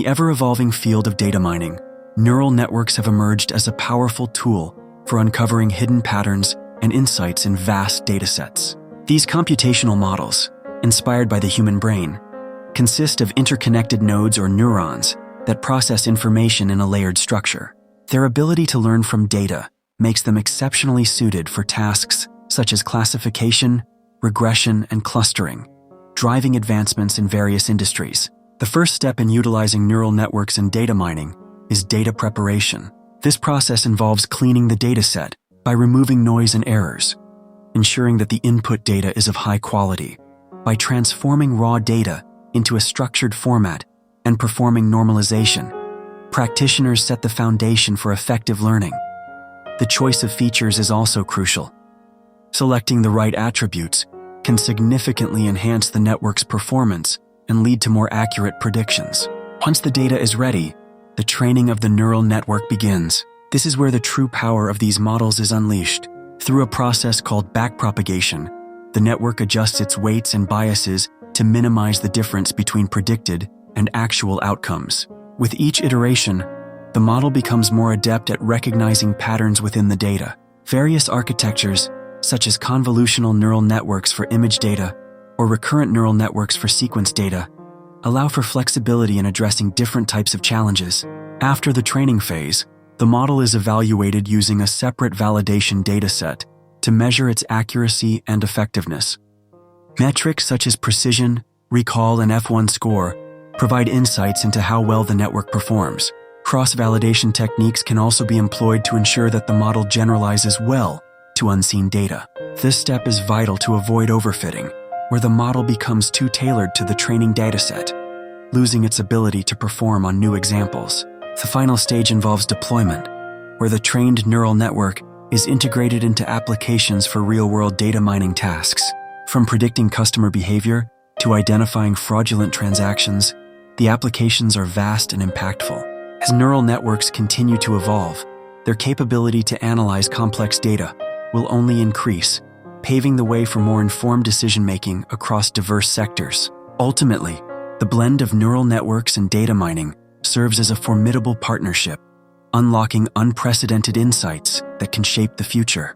the ever-evolving field of data mining, neural networks have emerged as a powerful tool for uncovering hidden patterns and insights in vast datasets. These computational models, inspired by the human brain, consist of interconnected nodes or neurons that process information in a layered structure. Their ability to learn from data makes them exceptionally suited for tasks such as classification, regression, and clustering, driving advancements in various industries. The first step in utilizing neural networks in data mining is data preparation. This process involves cleaning the dataset by removing noise and errors, ensuring that the input data is of high quality, by transforming raw data into a structured format and performing normalization. Practitioners set the foundation for effective learning. The choice of features is also crucial. Selecting the right attributes can significantly enhance the network's performance and lead to more accurate predictions. Once the data is ready, the training of the neural network begins. This is where the true power of these models is unleashed. Through a process called backpropagation, the network adjusts its weights and biases to minimize the difference between predicted and actual outcomes. With each iteration, the model becomes more adept at recognizing patterns within the data. Various architectures, such as convolutional neural networks for image data or recurrent neural networks for sequence data, allow for flexibility in addressing different types of challenges. After the training phase, the model is evaluated using a separate validation dataset to measure its accuracy and effectiveness. Metrics such as precision, recall, and F1 score provide insights into how well the network performs. Cross-validation techniques can also be employed to ensure that the model generalizes well to unseen data. This step is vital to avoid overfitting, where the model becomes too tailored to the training dataset, losing its ability to perform on new examples. The final stage involves deployment, where the trained neural network is integrated into applications for real-world data mining tasks. From predicting customer behavior to identifying fraudulent transactions, the applications are vast and impactful. As neural networks continue to evolve, their capability to analyze complex data will only increase, paving the way for more informed decision-making across diverse sectors. Ultimately, the blend of neural networks and data mining serves as a formidable partnership, unlocking unprecedented insights that can shape the future.